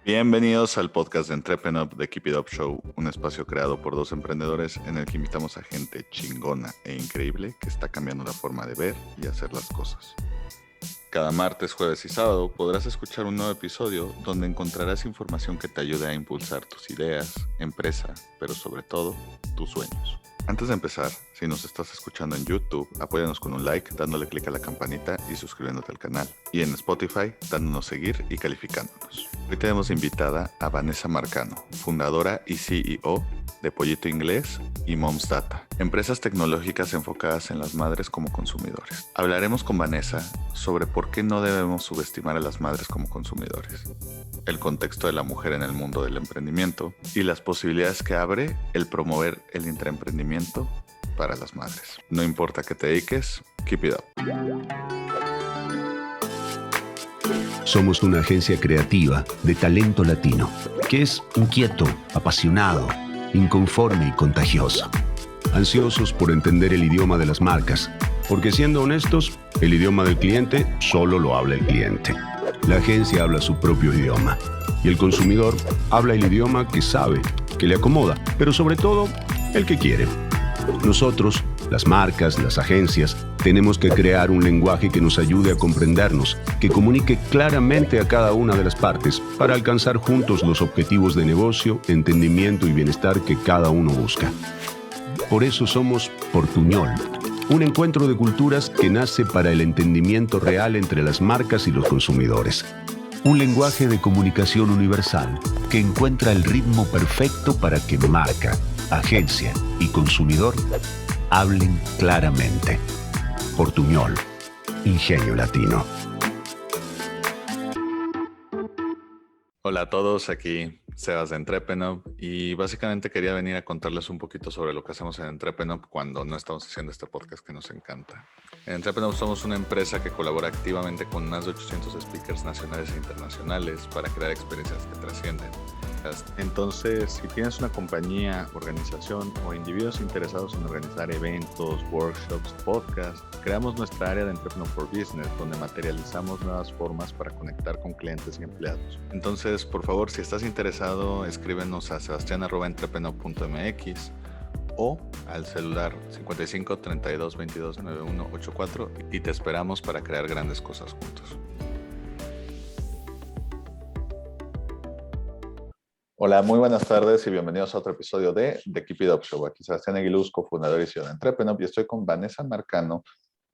Bienvenidos al podcast de Entrepreneur de Keep It Up Show, un espacio creado por dos emprendedores en el que invitamos a gente chingona e increíble que está cambiando la forma de ver y hacer las cosas. Cada martes, jueves y sábado podrás escuchar un nuevo episodio donde encontrarás información que te ayude a impulsar tus ideas, empresa, pero sobre todo, tus sueños. Antes de empezar, si nos estás escuchando en YouTube, apóyanos con un like, dándole clic a la campanita y suscribiéndote al canal. Y en Spotify, dándonos seguir y calificándonos. Hoy tenemos invitada a Vanessa Marcano, fundadora y CEO de Pollito Inglés y Moms Data, empresas tecnológicas enfocadas en las madres como consumidores. Hablaremos con Vanessa sobre por qué no debemos subestimar a las madres como consumidores, el contexto de la mujer en el mundo del emprendimiento y las posibilidades que abre el promover el intraemprendimiento para las madres. No importa qué te dediques, keep it up. Somos una agencia creativa de talento latino, que es inquieto, apasionado, inconforme y contagioso. Ansiosos por entender el idioma de las marcas, porque siendo honestos, el idioma del cliente solo lo habla el cliente. La agencia habla su propio idioma y el consumidor habla el idioma que sabe, que le acomoda, pero sobre todo, el que quiere. Nosotros, las marcas, las agencias, tenemos que crear un lenguaje que nos ayude a comprendernos, que comunique claramente a cada una de las partes para alcanzar juntos los objetivos de negocio, entendimiento y bienestar que cada uno busca. Por eso somos Portuñol, un encuentro de culturas que nace para el entendimiento real entre las marcas y los consumidores. Un lenguaje de comunicación universal que encuentra el ritmo perfecto para que marca, agencia y consumidor hablen claramente. Portuñol, ingenio latino. Hola a todos, aquí Sebas de Entrepreneur y básicamente quería venir a contarles un poquito sobre lo que hacemos en Entrepreneur cuando no estamos haciendo este podcast que nos encanta. En Entrepreneur somos una empresa que colabora activamente con más de 800 speakers nacionales e internacionales para crear experiencias que trascienden. Entonces, si tienes una compañía, organización o individuos interesados en organizar eventos, workshops, podcasts, creamos nuestra área de Entrepreneur for Business, donde materializamos nuevas formas para conectar con clientes y empleados. Entonces, por favor, si estás interesado, escríbenos a sebastian@entrepreneur.mx o al celular 55 32 22 91 84 y te esperamos para crear grandes cosas juntos. Hola, muy buenas tardes y bienvenidos a otro episodio de The Keep It Up Show. Aquí Sebastián Aguilusco, fundador y CEO de Entrepreneur, y estoy con Vanessa Marcano,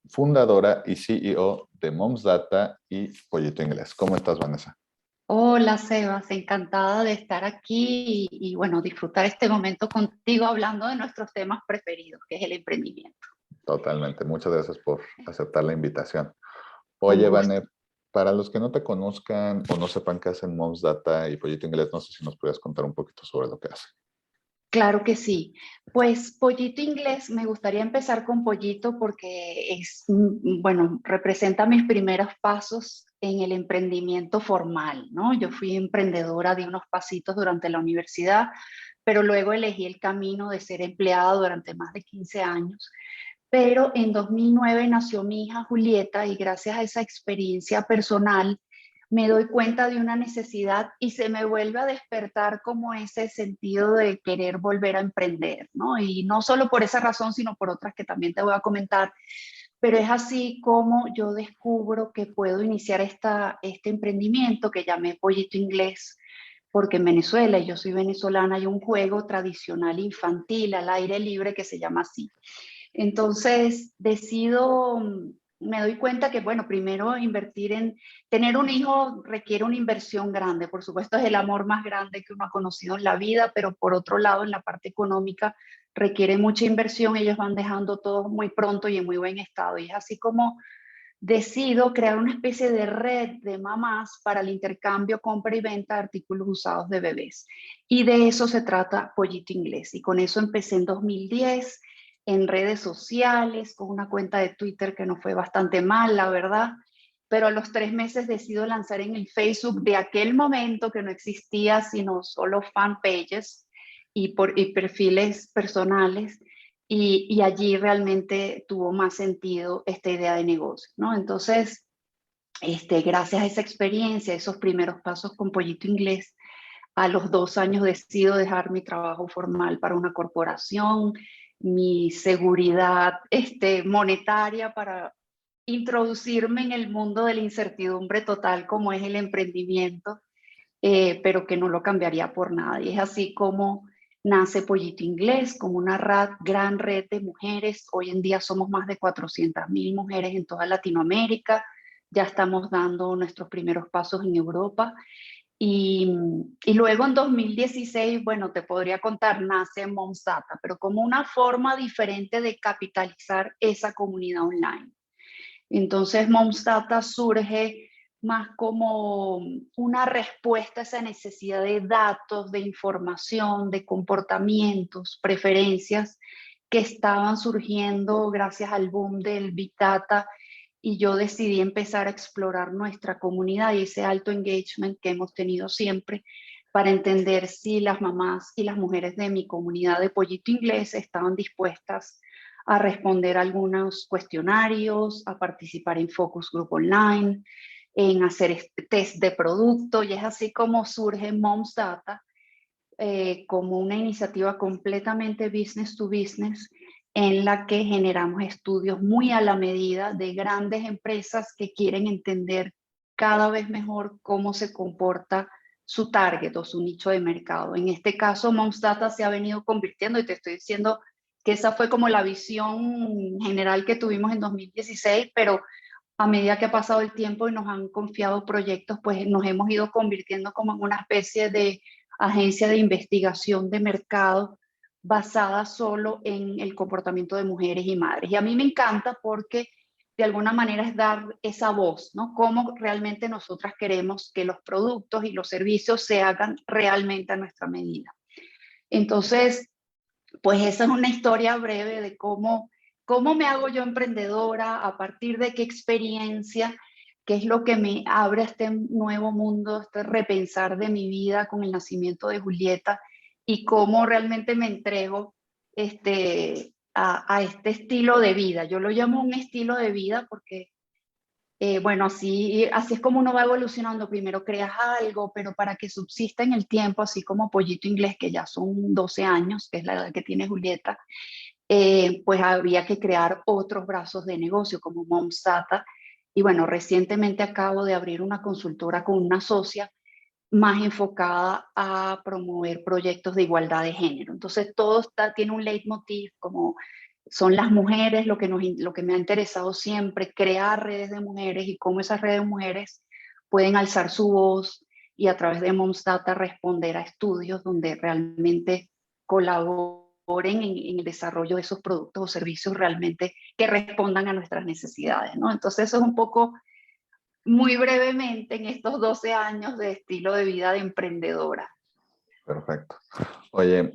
fundadora y CEO de Moms Data y Pollito Inglés. ¿Cómo estás, Vanessa? Hola, Sebas, encantada de estar aquí y bueno, disfrutar este momento contigo hablando de nuestros temas preferidos, que es el emprendimiento. Totalmente, muchas gracias por aceptar la invitación. Oye, Vanessa, para los que no te conozcan o no sepan qué hacen Moms Data y Pollito Inglés, no sé si nos podrías contar un poquito sobre lo que hacen. Claro que sí. Pues Pollito Inglés, me gustaría empezar con Pollito porque bueno, representa mis primeros pasos en el emprendimiento formal, ¿no? Yo fui emprendedora de unos pasitos durante la universidad, pero luego elegí el camino de ser empleada durante más de 15 años. Pero en 2009 nació mi hija Julieta y gracias a esa experiencia personal me doy cuenta de una necesidad y se me vuelve a despertar como ese sentido de querer volver a emprender, ¿no? Y no solo por esa razón, sino por otras que también te voy a comentar, pero es así como yo descubro que puedo iniciar este emprendimiento que llamé Pollito Inglés, porque en Venezuela, y yo soy venezolana, hay un juego tradicional infantil al aire libre que se llama así. Entonces me doy cuenta que, bueno, primero tener un hijo requiere una inversión grande, por supuesto es el amor más grande que uno ha conocido en la vida, pero por otro lado, en la parte económica requiere mucha inversión, ellos van dejando todo muy pronto y en muy buen estado, y es así como decido crear una especie de red de mamás para el intercambio, compra y venta de artículos usados de bebés. Y de eso se trata Pollito Inglés. Y con eso empecé en 2010 en redes sociales, con una cuenta de Twitter que nos fue bastante mal, la verdad. Pero a los 3 meses decido lanzar en el Facebook de aquel momento que no existía sino solo fanpages y perfiles personales. Y allí realmente tuvo más sentido esta idea de negocio, ¿no? Entonces, gracias a esa experiencia, esos primeros pasos con Pollito Inglés, A los 2 años decido dejar mi trabajo formal para una corporación, mi seguridad monetaria para introducirme en el mundo de la incertidumbre total como es el emprendimiento, pero que no lo cambiaría por nada. Y es así como nace Pollito Inglés, como una gran red de mujeres. Hoy en día somos más de 400.000 mujeres en toda Latinoamérica. Ya estamos dando nuestros primeros pasos en Europa. Y luego en 2016, bueno, te podría contar, nace Moms Data, pero como una forma diferente de capitalizar esa comunidad online. Entonces Moms Data surge más como una respuesta a esa necesidad de datos, de información, de comportamientos, preferencias que estaban surgiendo gracias al boom del Big Data, y yo decidí empezar a explorar nuestra comunidad y ese alto engagement que hemos tenido siempre para entender si las mamás y las mujeres de mi comunidad de Pollito Inglés estaban dispuestas a responder algunos cuestionarios, a participar en focus group online, en hacer test de producto, y es así como surge Moms Data, como una iniciativa completamente business to business en la que generamos estudios muy a la medida de grandes empresas que quieren entender cada vez mejor cómo se comporta su target o su nicho de mercado. En este caso, Moms Data se ha venido convirtiendo, y te estoy diciendo que esa fue como la visión general que tuvimos en 2016, pero a medida que ha pasado el tiempo y nos han confiado proyectos, pues nos hemos ido convirtiendo como en una especie de agencia de investigación de mercado basada solo en el comportamiento de mujeres y madres. Y a mí me encanta porque de alguna manera es dar esa voz, ¿no? Cómo realmente nosotras queremos que los productos y los servicios se hagan realmente a nuestra medida. Entonces, pues esa es una historia breve de cómo me hago yo emprendedora, a partir de qué experiencia, qué es lo que me abre a este nuevo mundo, este repensar de mi vida con el nacimiento de Julieta, y cómo realmente me entrego a este estilo de vida. Yo lo llamo un estilo de vida porque bueno, así es como uno va evolucionando. Primero creas algo, pero para que subsista en el tiempo, así como Pollito Inglés, que ya son 12 años, que es la edad que tiene Julieta, pues había que crear otros brazos de negocio como Moms Data. Y bueno, recientemente acabo de abrir una consultora con una socia más enfocada a promover proyectos de igualdad de género. Entonces todo tiene un leitmotiv, como son las mujeres, lo que me ha interesado siempre, crear redes de mujeres y cómo esas redes de mujeres pueden alzar su voz y a través de Moms Data responder a estudios donde realmente colaboren en el desarrollo de esos productos o servicios realmente que respondan a nuestras necesidades, ¿no? Entonces eso es un poco, muy brevemente, en estos 12 años de estilo de vida de emprendedora. Perfecto. Oye,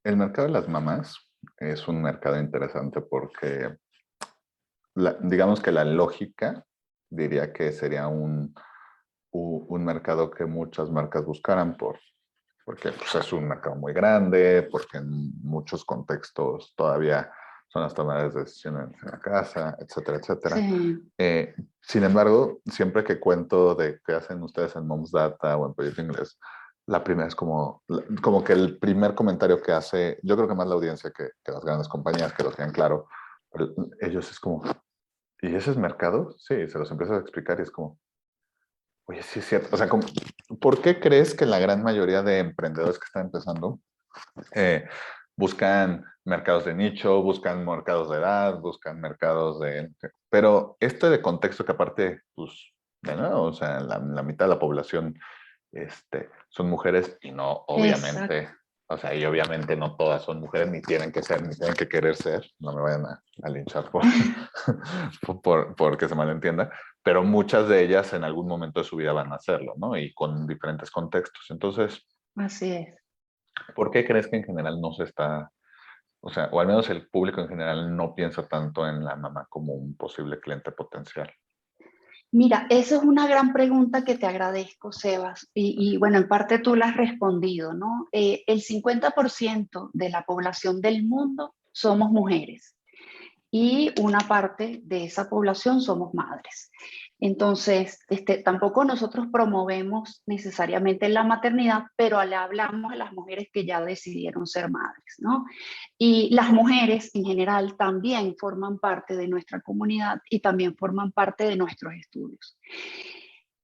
el mercado de las mamás es un mercado interesante porque digamos que la lógica diría que sería un mercado que muchas marcas buscaran porque pues, es un mercado muy grande, porque en muchos contextos todavía son las tomadas de decisiones en la casa, etcétera, etcétera. Sí. Sin embargo, siempre que cuento de qué hacen ustedes en Moms Data o en Proyecto Inglés, la primera es como que el primer comentario que hace, yo creo que más la audiencia que las grandes compañías que lo tienen claro, pero ellos es como, ¿y ese es mercado? Sí, se los empiezas a explicar y es como, oye, sí es cierto. O sea, ¿por qué crees que la gran mayoría de emprendedores que están empezando buscan mercados de nicho, buscan mercados de edad, buscan mercados de... Pero de contexto que aparte, pues, de nuevo, o sea, la mitad de la población son mujeres y no, obviamente, Exacto. o sea, y obviamente no todas son mujeres, ni tienen que ser, ni tienen que querer ser, no me vayan a linchar porque se malentienda, pero muchas de ellas en algún momento de su vida van a hacerlo, ¿no? Y con diferentes contextos. Entonces, Así es. ¿por qué crees que en general no se está, o sea, o al menos el público en general no piensa tanto en la mamá como un posible cliente potencial? Mira, esa es una gran pregunta que te agradezco, Sebas. Y bueno, en parte tú la has respondido, ¿no? El 50% de la población del mundo somos mujeres. y una parte de esa población somos madres. Entonces, tampoco nosotros promovemos necesariamente la maternidad, pero le hablamos a las mujeres que ya decidieron ser madres, ¿no? Y las mujeres en general también forman parte de nuestra comunidad y también forman parte de nuestros estudios.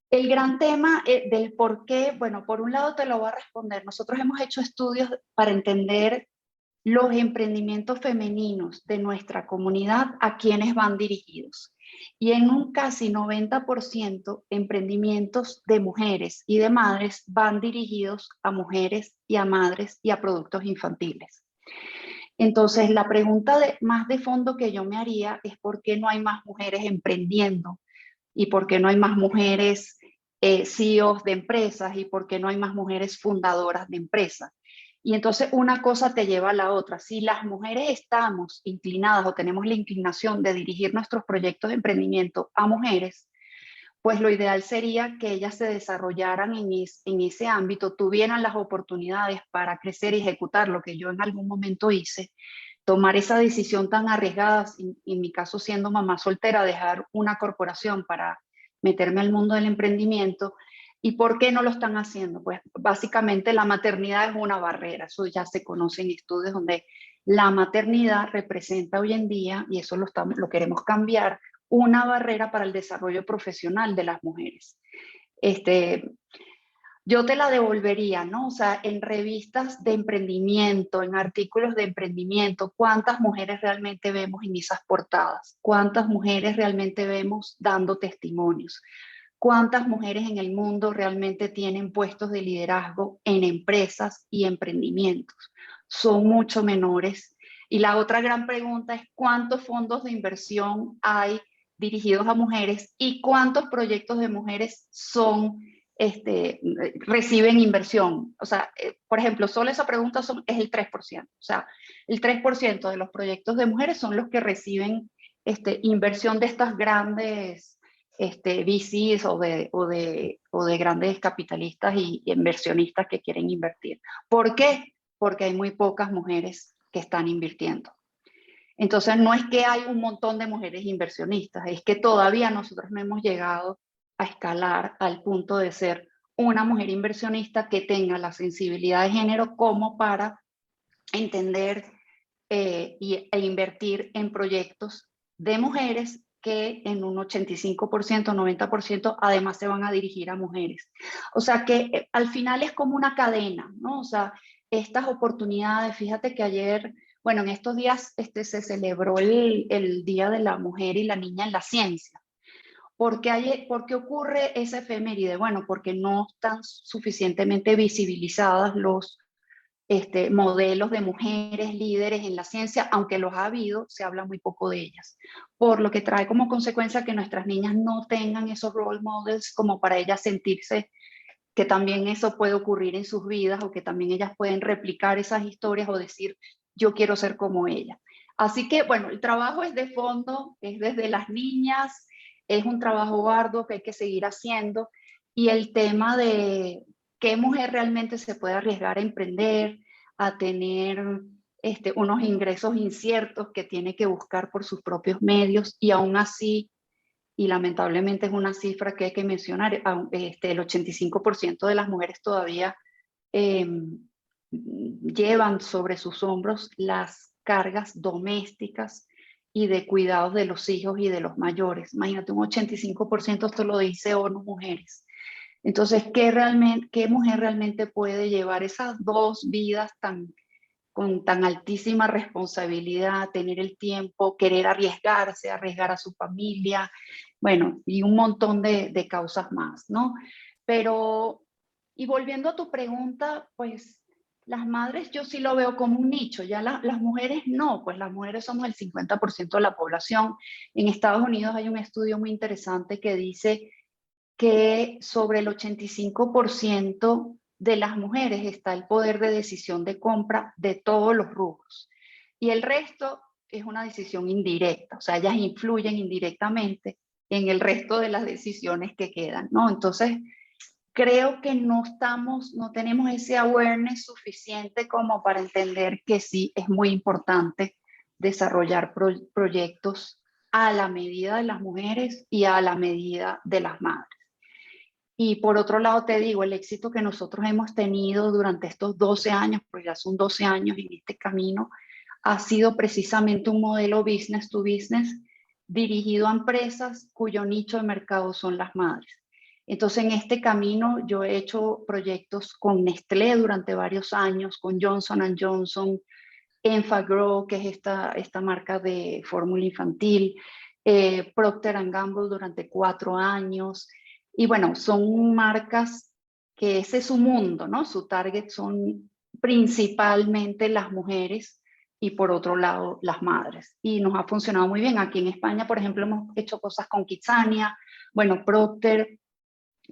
El gran tema del por qué, bueno, por un lado te lo voy a responder. Nosotros hemos hecho estudios para entender los emprendimientos femeninos de nuestra comunidad, a quienes van dirigidos. Y en un casi 90% emprendimientos de mujeres y de madres van dirigidos a mujeres y a madres y a productos infantiles. Entonces, la pregunta más de fondo que yo me haría es por qué no hay más mujeres emprendiendo y por qué no hay más mujeres CEOs de empresas y por qué no hay más mujeres fundadoras de empresas. Y entonces una cosa te lleva a la otra. Si las mujeres estamos inclinadas o tenemos la inclinación de dirigir nuestros proyectos de emprendimiento a mujeres, pues lo ideal sería que ellas se desarrollaran en ese ámbito, tuvieran las oportunidades para crecer y ejecutar lo que yo en algún momento hice, tomar esa decisión tan arriesgada, en mi caso siendo mamá soltera, dejar una corporación para meterme al mundo del emprendimiento. ¿Y por qué no lo están haciendo? Pues básicamente la maternidad es una barrera, eso ya se conoce en estudios donde la maternidad representa hoy en día, y eso lo queremos cambiar, una barrera para el desarrollo profesional de las mujeres. Yo te la devolvería, ¿no? O sea, en revistas de emprendimiento, en artículos de emprendimiento, ¿cuántas mujeres realmente vemos en esas portadas? ¿Cuántas mujeres realmente vemos dando testimonios? ¿Cuántas mujeres en el mundo realmente tienen puestos de liderazgo en empresas y emprendimientos? Son mucho menores. Y la otra gran pregunta es ¿cuántos fondos de inversión hay dirigidos a mujeres y cuántos proyectos de mujeres reciben inversión? O sea, por ejemplo, solo esa pregunta es el 3%. O sea, el 3% de los proyectos de mujeres son los que reciben inversión de estas grandes VCs o de grandes capitalistas y inversionistas que quieren invertir. ¿Por qué? Porque hay muy pocas mujeres que están invirtiendo. Entonces no es que hay un montón de mujeres inversionistas, es que todavía nosotros no hemos llegado a escalar al punto de ser una mujer inversionista que tenga la sensibilidad de género como para entender e invertir en proyectos de mujeres que en un 85%, 90% además se van a dirigir a mujeres. O sea que al final es como una cadena, ¿no? O sea, estas oportunidades, fíjate que ayer, bueno, en estos días se celebró el Día de la Mujer y la Niña en la Ciencia. ¿Por qué ocurre esa efeméride? Bueno, porque no están suficientemente visibilizadas los modelos de mujeres líderes en la ciencia, aunque los ha habido, se habla muy poco de ellas, por lo que trae como consecuencia que nuestras niñas no tengan esos role models como para ellas sentirse que también eso puede ocurrir en sus vidas o que también ellas pueden replicar esas historias o decir, yo quiero ser como ella. Así que, bueno, el trabajo es de fondo, es desde las niñas, es un trabajo arduo que hay que seguir haciendo y el tema de qué mujer realmente se puede arriesgar a emprender, a tener unos ingresos inciertos que tiene que buscar por sus propios medios y aún así, y lamentablemente es una cifra que hay que mencionar, el 85% de las mujeres todavía llevan sobre sus hombros las cargas domésticas y de cuidados de los hijos y de los mayores. Imagínate, un 85% esto lo dice ONU Mujeres. Entonces, ¿qué mujer realmente puede llevar esas dos vidas con tan altísima responsabilidad, tener el tiempo, querer arriesgarse, arriesgar a su familia, bueno, y un montón de causas más, ¿no? Pero, y volviendo a tu pregunta, pues las madres yo sí lo veo como un nicho, ya las mujeres no, pues las mujeres somos el 50% de la población. En Estados Unidos hay un estudio muy interesante que dice que sobre el 85% de las mujeres está el poder de decisión de compra de todos los rubros. Y el resto es una decisión indirecta, o sea, ellas influyen indirectamente en el resto de las decisiones que quedan, ¿no? Entonces, creo que no tenemos ese awareness suficiente como para entender que sí es muy importante desarrollar proyectos a la medida de las mujeres y a la medida de las madres. Y por otro lado te digo, el éxito que nosotros hemos tenido durante estos 12 años, porque ya son 12 años en este camino, ha sido precisamente un modelo business to business dirigido a empresas cuyo nicho de mercado son las madres. Entonces, en este camino yo he hecho proyectos con Nestlé durante varios años, con Johnson & Johnson, Enfagrow, que es esta marca de fórmula infantil, Procter & Gamble durante 4 años. Y bueno, son marcas que ese es su mundo, ¿no? Su target son principalmente las mujeres y por otro lado las madres. Y nos ha funcionado muy bien. Aquí en España, por ejemplo, hemos hecho cosas con Kitsania, bueno, Procter,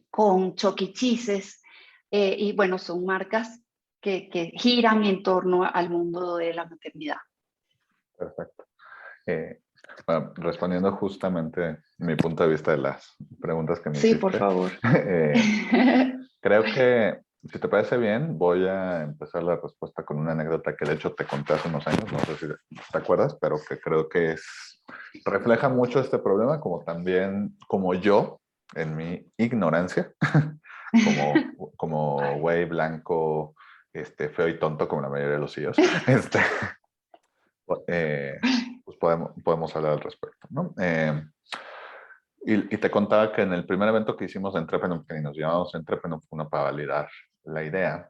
con Chuck E. Cheese's, y bueno, son marcas que giran en torno al mundo de la maternidad. Perfecto. Bueno, respondiendo justamente mi punto de vista de las preguntas que me Sí, hiciste. por favor. Creo que, si te parece bien, voy a empezar la respuesta con una anécdota que de hecho te conté hace unos años, no sé si te acuerdas, pero que creo que refleja mucho este problema, como también, como yo, en mi ignorancia, como güey blanco, feo y tonto, como la mayoría de los CEOs, pues podemos hablar al respecto, ¿no? Y te contaba que en el primer evento que hicimos de Entrepreneur, que nos llamamos Entrepreneur, fue uno para validar la idea.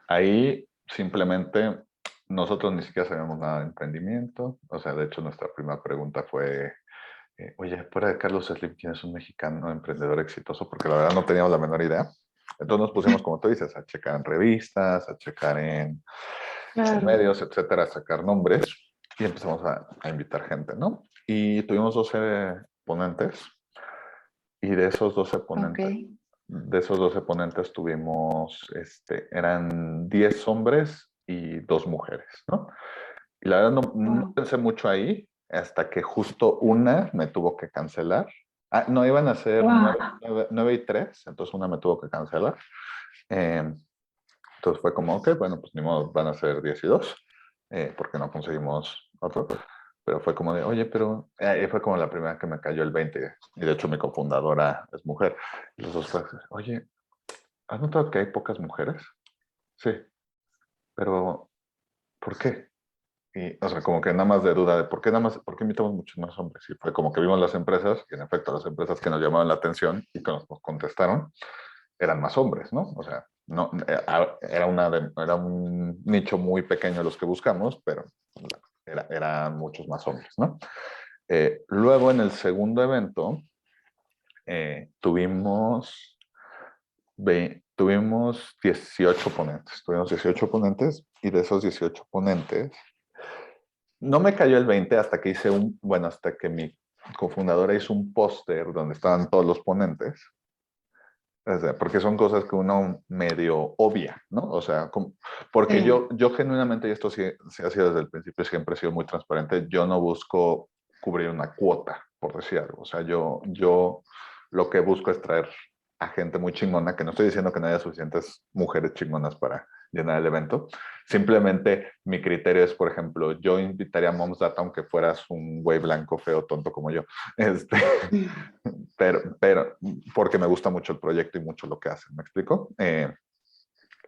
Ahí simplemente nosotros ni siquiera sabíamos nada de emprendimiento. O sea, de hecho, nuestra primera pregunta fue, oye, fuera de Carlos Slim, ¿quién es un mexicano emprendedor exitoso? Porque la verdad no teníamos la menor idea. Entonces nos pusimos, como tú dices, a checar en revistas, a checar en medios, etcétera, a sacar nombres y empezamos a invitar gente, ¿no? Y tuvimos 12 ponentes y de esos 12 ponentes tuvimos, eran 10 hombres y 2 mujeres, ¿no? Y la verdad no pensé mucho ahí hasta que justo una me tuvo que cancelar. Ah, no, iban a ser 9 y 3, entonces una me tuvo que cancelar. Entonces fue como, ok, bueno, pues ni modo, van a ser 10 y 2, porque no conseguimos otro. Pero fue como de, oye, pero fue como la primera que me cayó el 20. Y de hecho mi cofundadora es mujer. Y los dos fue, oye, ¿has notado que hay pocas mujeres? Sí, pero ¿por qué? Y, o sea, como que nada más de duda de por qué invitamos muchos más hombres. Y fue como que vimos las empresas, y en efecto las empresas que nos llamaban la atención y que nos contestaron, eran más hombres, ¿no? O sea, no, era un nicho muy pequeño los que buscamos, pero eran muchos más hombres, ¿no? Luego, en el segundo evento, tuvimos 18 ponentes. Tuvimos 18 ponentes y de esos 18 ponentes, no me cayó el 20 hasta que hasta que mi cofundadora hizo un póster donde estaban todos los ponentes. O sea, porque son cosas que uno medio obvia, ¿no? O sea, porque yo genuinamente, y esto sí ha sido desde el principio, siempre he sido muy transparente, yo no busco cubrir una cuota, por decir algo. O sea, yo lo que busco es traer a gente muy chingona, que no estoy diciendo que no haya suficientes mujeres chingonas para llenar el evento. Simplemente mi criterio es, por ejemplo, yo invitaría a Moms Data aunque fueras un güey blanco, feo, tonto como yo. Pero porque me gusta mucho el proyecto y mucho lo que hacen, ¿me explico?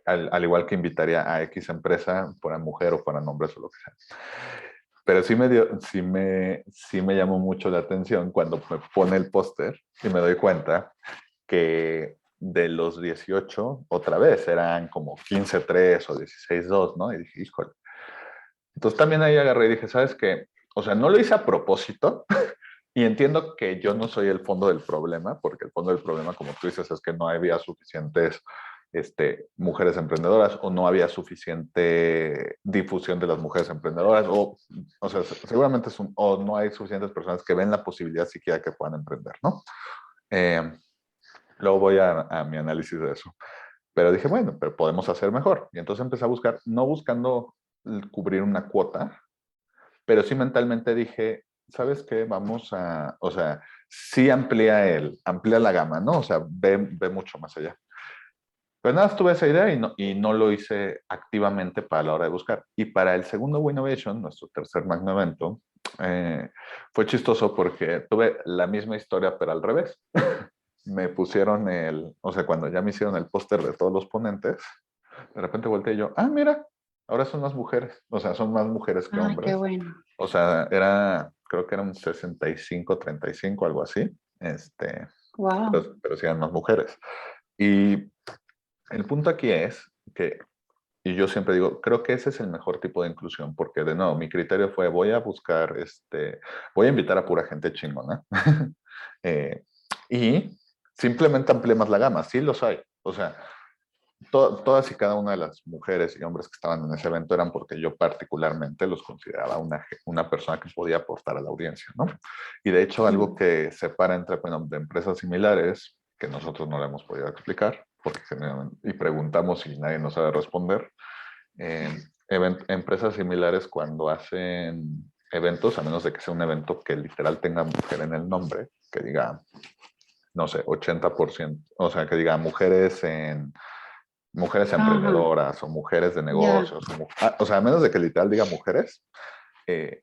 Al igual que invitaría a X empresa, fuera mujer o fueran hombres o lo que sea. Pero sí me llamó mucho la atención cuando me pone el póster y me doy cuenta que de los 18, otra vez, eran como 15-3 o 16-2, ¿no? Y dije, híjole. Entonces también ahí agarré y dije, ¿sabes qué? O sea, no lo hice a propósito, y entiendo que yo no soy el fondo del problema, porque el fondo del problema, como tú dices, es que no había suficientes mujeres emprendedoras o no había suficiente difusión de las mujeres emprendedoras o sea, seguramente o no hay suficientes personas que ven la posibilidad siquiera que puedan emprender, ¿no? Luego voy a mi análisis de eso. Pero dije, bueno, pero podemos hacer mejor. Y entonces empecé a buscar, no buscando cubrir una cuota, pero sí mentalmente dije, ¿sabes qué? Vamos a, o sea, sí amplía la gama, ¿no? O sea, ve mucho más allá. Pero nada, tuve esa idea y no lo hice activamente para la hora de buscar. Y para el segundo Winnovation, nuestro tercer magno evento, fue chistoso porque tuve la misma historia, pero al revés. Me pusieron o sea, cuando ya me hicieron el póster de todos los ponentes, de repente volteé yo, ah, mira, ahora son más mujeres. O sea, son más mujeres que Ay, qué hombres. bueno. O sea, creo que era un 65-35, algo así. Wow. Pero sí eran más mujeres. Y el punto aquí es que, y yo siempre digo, creo que ese es el mejor tipo de inclusión, porque de nuevo, mi criterio fue, voy a buscar, voy a invitar a pura gente chingona. eh, y simplemente amplié más la gama, sí los hay. O sea, todas y cada una de las mujeres y hombres que estaban en ese evento eran porque yo particularmente los consideraba una persona que podía aportar a la audiencia, ¿no? Y de hecho, algo Mm. que separa entre de empresas similares, que nosotros no le hemos podido explicar, porque y preguntamos y nadie nos sabe responder, empresas similares cuando hacen eventos, a menos de que sea un evento que literal tenga mujer en el nombre, que diga, no sé, 80%, o sea, que diga mujeres Ajá, emprendedoras o mujeres de ya. negocios, o sea, a menos de que literal diga mujeres,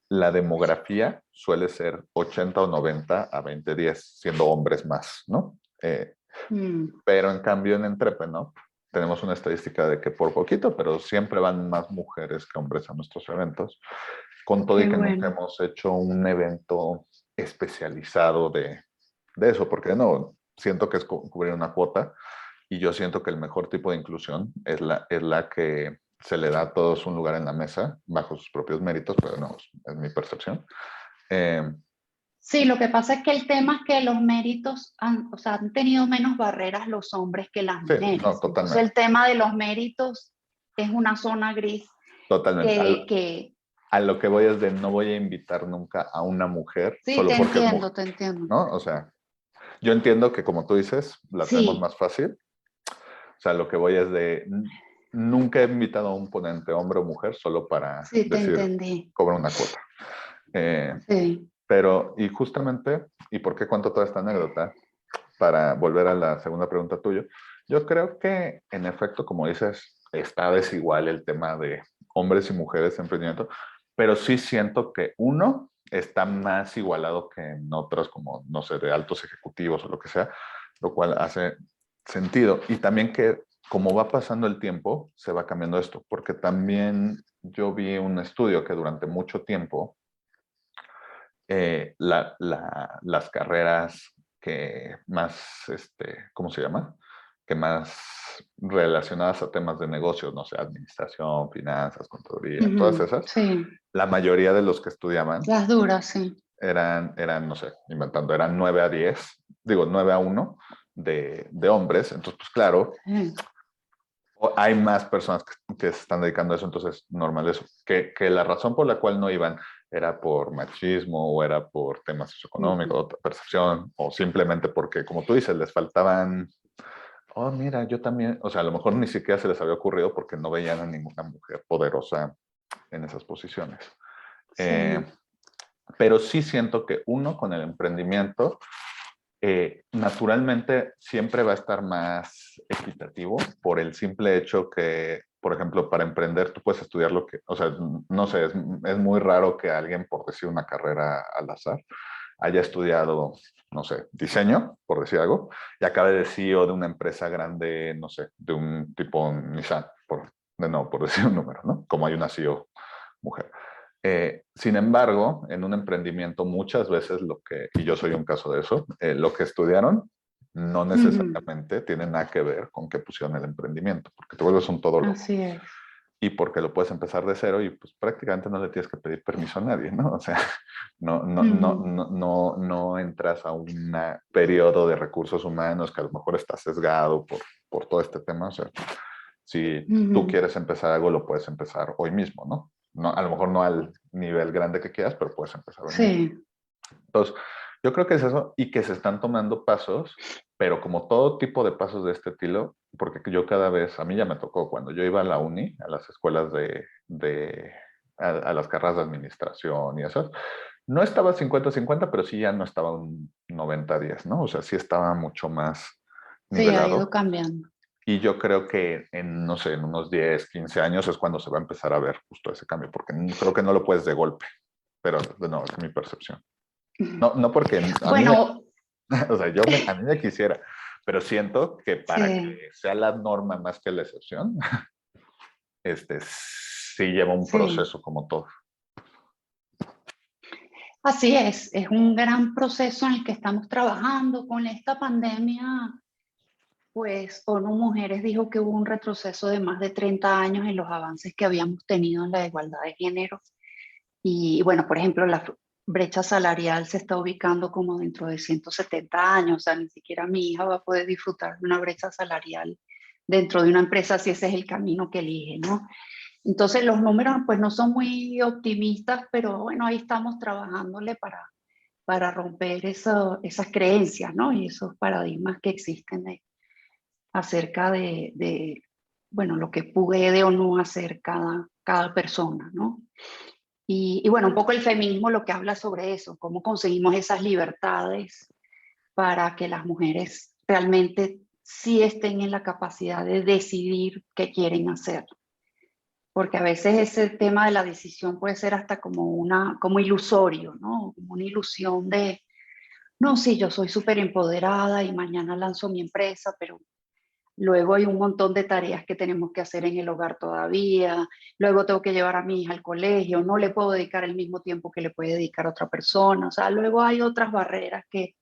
la demografía suele ser 80 o 90 a 20-10, siendo hombres más, ¿no? Mm, Pero en cambio en Entrepreneur tenemos una estadística de que por poquito, pero siempre van más mujeres que hombres a nuestros eventos, con todo y qué que nunca bueno. hemos hecho un evento especializado de eso, porque no, siento que es cubrir una cuota y yo siento que el mejor tipo de inclusión es la que se le da a todos un lugar en la mesa bajo sus propios méritos, pero no, es mi percepción. Eh, Sí, lo que pasa es que el tema es que los méritos han, o sea, han tenido menos barreras los hombres que las sí, no, mujeres. Entonces totalmente, el tema de los méritos es una zona gris totalmente. que A lo que voy es de no voy a invitar nunca a una mujer sí, solo porque es mujer, te entiendo. ¿no? O sea, yo entiendo que como tú dices, la tenemos Sí, más fácil. O sea, lo que voy es de nunca he invitado a un ponente, hombre o mujer, solo para sí, te decir, entendí. cobra una cuota. Eh, Sí. pero, y justamente, ¿y por qué cuento toda esta anécdota? Para volver a la segunda pregunta tuya, yo creo que en efecto, como dices, está desigual el tema de hombres y mujeres en emprendimiento, pero sí siento que uno está más igualado que en otros, como, no sé, de altos ejecutivos o lo que sea, lo cual hace sentido. Y también que como va pasando el tiempo, se va cambiando esto, porque también yo vi un estudio que durante mucho tiempo las carreras que más, ¿cómo se llama? Que más relacionadas a temas de negocios, no sé, administración, finanzas, contaduría, todas Ujú, esas, sí, la mayoría de los que estudiaban las duras, sí. no sé, inventando, eran 9-1 de hombres, entonces, pues claro, Sí. hay más personas que se están dedicando a eso, entonces normal eso. Que la razón por la cual no iban era por machismo o era por temas Ujú. socioeconómicos, percepción, o simplemente porque, como tú dices, les faltaban, oh, mira, yo también, o sea, a lo mejor ni siquiera se les había ocurrido porque no veían a ninguna mujer poderosa en esas posiciones. Eh, Sí. pero sí siento que uno con el emprendimiento naturalmente siempre va a estar más equitativo por el simple hecho que, por ejemplo, para emprender tú puedes estudiar lo que, o sea, no sé, es muy raro que alguien, por decir una carrera al azar, haya estudiado, no sé, diseño, por decir algo, y acabe de CEO de una empresa grande, no sé, de un tipo Nissan, por decir un número, ¿no? Como hay una CEO mujer. Sin embargo, en un emprendimiento muchas veces y yo soy un caso de eso, lo que estudiaron no Ujú, necesariamente tiene nada que ver con qué pusieron el emprendimiento, porque te vuelves un todólogo así es. y porque lo puedes empezar de cero y pues prácticamente no le tienes que pedir permiso a nadie, ¿no? O sea, Ujú, no entras a un periodo de recursos humanos que a lo mejor está sesgado por todo este tema. O sea, si tú ujú. quieres empezar algo, lo puedes empezar hoy mismo, ¿no? No, a lo mejor no al nivel grande que quieras, pero puedes empezar hoy mismo. Sí. Entonces, yo creo que es eso y que se están tomando pasos, pero como todo tipo de pasos de este estilo, porque yo cada vez, a mí ya me tocó cuando yo iba a la uni, a las escuelas a las carreras de administración y eso, no estaba 50-50, pero sí ya no estaba un 90-10, ¿no? O sea, sí estaba mucho más Sí, ha ido nivelado. cambiando. Y yo creo que en, no sé, en unos 10, 15 años es cuando se va a empezar a ver justo ese cambio, porque creo que no lo puedes de golpe, pero no, es mi percepción. No, no porque a mí me, Bueno, o sea, a mí me quisiera, pero siento que para que sí, sea la norma más que la excepción, sí lleva un sí. proceso como todo. Así es un gran proceso en el que estamos trabajando con esta pandemia. Pues ONU Mujeres dijo que hubo un retroceso de más de 30 años en los avances que habíamos tenido en la igualdad de género. Y bueno, por ejemplo, la brecha salarial se está ubicando como dentro de 170 años, o sea, ni siquiera mi hija va a poder disfrutar de una brecha salarial dentro de una empresa si ese es el camino que elige, ¿no? Entonces los números pues no son muy optimistas, pero bueno, ahí estamos trabajándole para romper esas creencias, ¿no? Y esos paradigmas que existen acerca bueno, lo que puede o no hacer cada persona, ¿no? Y bueno, un poco el feminismo lo que habla sobre eso, cómo conseguimos esas libertades para que las mujeres realmente sí estén en la capacidad de decidir qué quieren hacer. Porque a veces ese tema de la decisión puede ser hasta como ilusorio, ¿no? Como una ilusión de, no, sí, yo soy súper empoderada y mañana lanzo mi empresa, pero luego hay un montón de tareas que tenemos que hacer en el hogar todavía. Luego tengo que llevar a mi hija al colegio. No le puedo dedicar el mismo tiempo que le puede dedicar otra persona. O sea, luego hay otras barreras que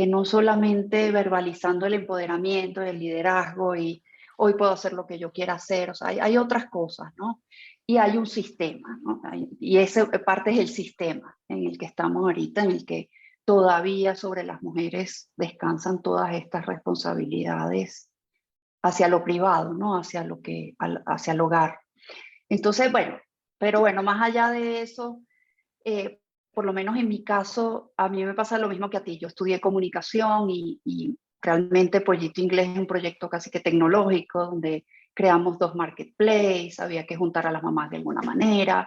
no solamente verbalizando el empoderamiento, el liderazgo y hoy puedo hacer lo que yo quiera hacer. O sea, hay otras cosas, ¿no? Y hay un sistema, ¿no? Y esa parte es el sistema en el que estamos ahorita, en el que todavía sobre las mujeres descansan todas estas responsabilidades hacia lo privado, ¿no? Hacia el hogar. Entonces, bueno, pero bueno, más allá de eso, por lo menos en mi caso, a mí me pasa lo mismo que a ti. Yo estudié comunicación y realmente Pollito Inglés es un proyecto casi que tecnológico donde creamos 2 marketplaces, había que juntar a las mamás de alguna manera.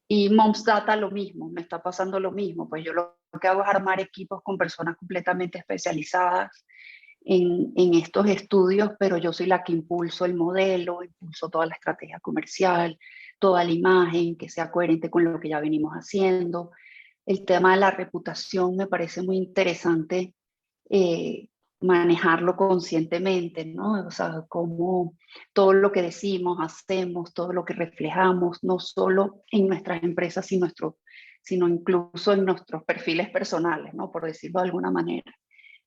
Y Moms Data lo mismo, me está pasando lo mismo. Pues yo lo que hago es armar equipos con personas completamente especializadas en estos estudios, pero yo soy la que impulso el modelo, impulso toda la estrategia comercial, toda la imagen, que sea coherente con lo que ya venimos haciendo. El tema de la reputación me parece muy interesante eh, manejarlo conscientemente, ¿no? O sea, cómo todo lo que decimos, hacemos, todo lo que reflejamos, no solo en nuestras empresas, sino incluso en nuestros perfiles personales, ¿no? Por decirlo de alguna manera.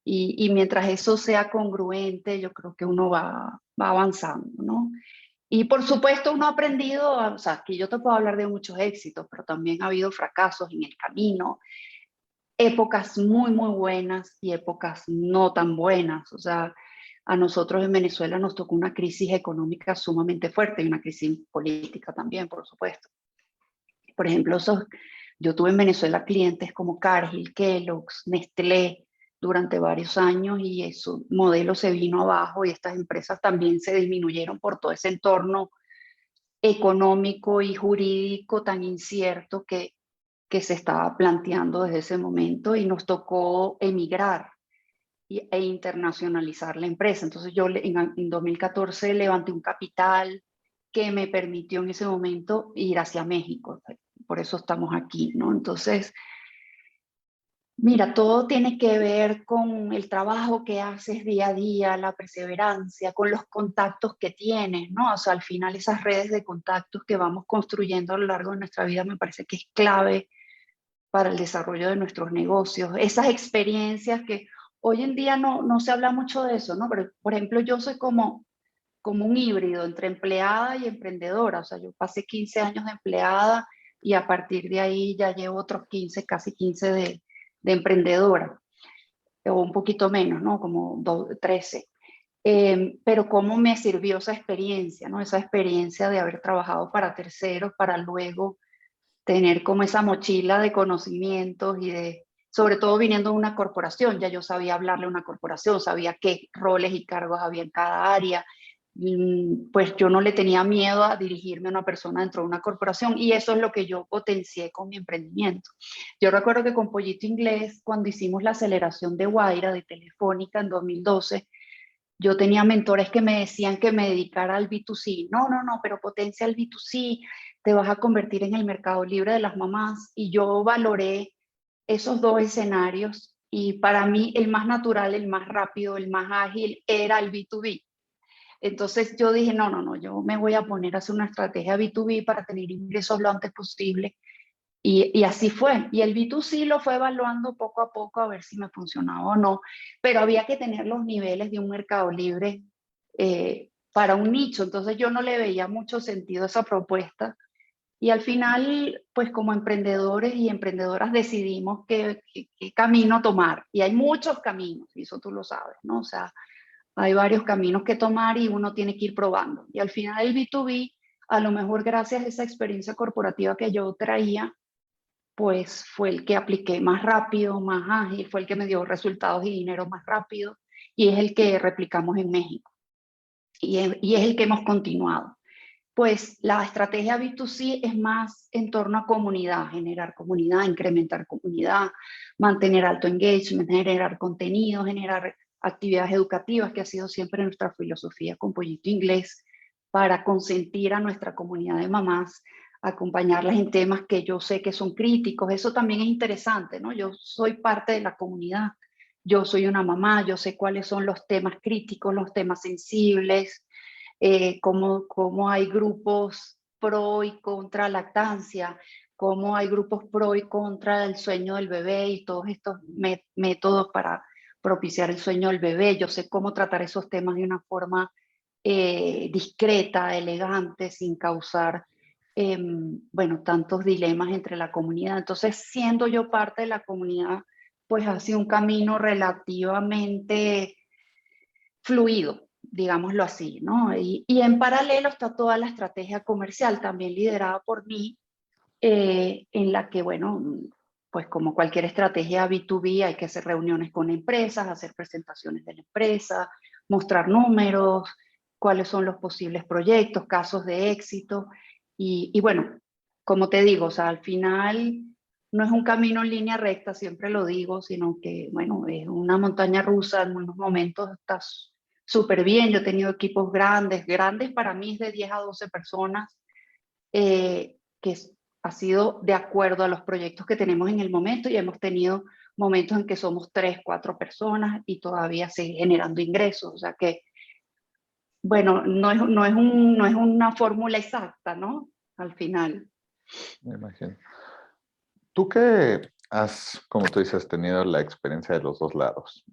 Y mientras eso sea congruente, yo creo que uno va avanzando, ¿no? Y por supuesto uno ha aprendido, o sea, aquí yo te puedo hablar de muchos éxitos, pero también ha habido fracasos en el camino, épocas muy, muy buenas y épocas no tan buenas. O sea, a nosotros en Venezuela nos tocó una crisis económica sumamente fuerte y una crisis política también, por supuesto. Por ejemplo, yo tuve en Venezuela clientes como Cargill, Kellogg's, Nestlé durante varios años y su modelo se vino abajo y estas empresas también se disminuyeron por todo ese entorno económico y jurídico tan incierto que se estaba planteando desde ese momento y nos tocó emigrar e internacionalizar la empresa. Entonces yo en 2014 levanté un capital que me permitió en ese momento ir hacia México. Por eso estamos aquí, ¿no? Entonces, mira, todo tiene que ver con el trabajo que haces día a día, la perseverancia, con los contactos que tienes, ¿no? O sea, al final esas redes de contactos que vamos construyendo a lo largo de nuestra vida me parece que es clave para el desarrollo de nuestros negocios. Esas experiencias que hoy en día no se habla mucho de eso, ¿no? Pero, por ejemplo, yo soy como un híbrido entre empleada y emprendedora. O sea, yo pasé 15 años de empleada y a partir de ahí ya llevo otros 15, casi 15 de emprendedora, o un poquito menos, ¿no? Como 13. Pero cómo me sirvió esa experiencia, ¿no? Esa experiencia de haber trabajado para terceros, para luego tener como esa mochila de conocimientos sobre todo viniendo de una corporación, ya yo sabía hablarle a una corporación, sabía qué roles y cargos había en cada área, pues yo no le tenía miedo a dirigirme a una persona dentro de una corporación y eso es lo que yo potencié con mi emprendimiento. Yo recuerdo que con Pollito Inglés, cuando hicimos la aceleración de Guaira, de Telefónica en 2012, Yo tenía mentores que me decían que me dedicara al B2C. No, no, no, pero potencia el B2C, te vas a convertir en el mercado libre de las mamás. Y yo valoré esos dos escenarios y para mí el más natural, el más rápido, el más ágil era el B2B. Entonces yo dije, no, no, no, yo me voy a poner a hacer una estrategia B2B para tener ingresos lo antes posible. Y así fue. Y el B2C lo fue evaluando poco a poco a ver si me funcionaba o no. Pero había que tener los niveles de un mercado libre para un nicho. Entonces yo no le veía mucho sentido a esa propuesta. Y al final, pues como emprendedores y emprendedoras decidimos qué camino tomar. Y hay muchos caminos, y eso tú lo sabes, ¿no? O sea, hay varios caminos que tomar y uno tiene que ir probando. Y al final el B2B, a lo mejor gracias a esa experiencia corporativa que yo traía, pues fue el que apliqué más rápido, más ágil, fue el que me dio resultados y dinero más rápido y es el que replicamos en México y es el que hemos continuado. Pues la estrategia B2C es más en torno a comunidad, generar comunidad, incrementar comunidad, mantener alto engagement, generar contenido, generar actividades educativas, que ha sido siempre nuestra filosofía con Pollito Inglés, para consentir a nuestra comunidad de mamás, acompañarlas en temas que yo sé que son críticos. Eso también es interesante, ¿no? Yo soy parte de la comunidad, yo soy una mamá, yo sé cuáles son los temas críticos, los temas sensibles, cómo hay grupos pro y contra lactancia, cómo hay grupos pro y contra el sueño del bebé y todos estos métodos para propiciar el sueño del bebé. Yo sé cómo tratar esos temas de una forma discreta, elegante, sin causar, bueno, tantos dilemas entre la comunidad. Entonces, siendo yo parte de la comunidad, pues ha sido un camino relativamente fluido, digámoslo así, ¿no? Y en paralelo está toda la estrategia comercial, también liderada por mí, en la que, bueno, pues como cualquier estrategia B2B hay que hacer reuniones con empresas, hacer presentaciones de la empresa, mostrar números, cuáles son los posibles proyectos, casos de éxito. Y bueno, como te digo, o sea, al final no es un camino en línea recta, siempre lo digo, sino que, bueno, es una montaña rusa, en unos momentos estás súper bien. Yo he tenido equipos grandes, grandes para mí es de 10 a 12 personas, que ha sido de acuerdo a los proyectos que tenemos en el momento y hemos tenido momentos en que somos 3, 4 personas y todavía sigue generando ingresos. O sea que, bueno, no es una fórmula exacta, ¿no? Al final. Me imagino. Tú que has, como tú dices, tenido la experiencia de los dos lados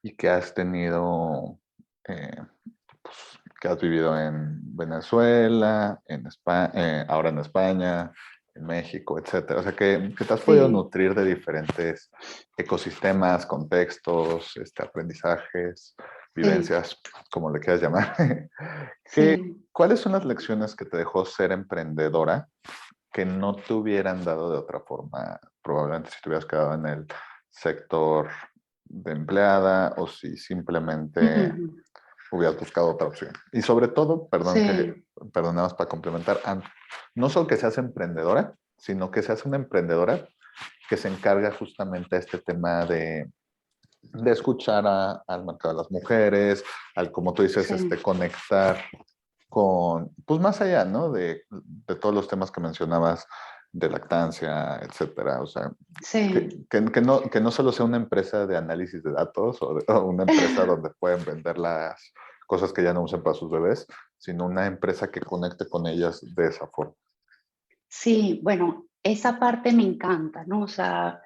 y que has tenido, pues, que has vivido en Venezuela, en España, ahora en España, en México, etcétera. O sea, que te has podido Sí, nutrir de diferentes ecosistemas, contextos, aprendizajes, sí, vivencias, como le quieras llamar. sí. ¿Cuáles son las lecciones que te dejó ser emprendedora que no te hubieran dado de otra forma? Probablemente si te hubieras quedado en el sector de empleada o si simplemente Ujú. hubieras buscado otra opción. Y sobre todo, Sí, perdonamos para complementar, no solo que seas emprendedora, sino que seas una emprendedora que se encarga justamente de este tema de escuchar al mercado de las mujeres, al, como tú dices, sí, conectar con, pues más allá, ¿no? De todos los temas que mencionabas, de lactancia, etcétera. O sea, sí. que no solo sea una empresa de análisis de datos o una empresa donde pueden vender las cosas que ya no usan para sus bebés, sino una empresa que conecte con ellas de esa forma. Sí, bueno, esa parte me encanta, ¿no? O sea,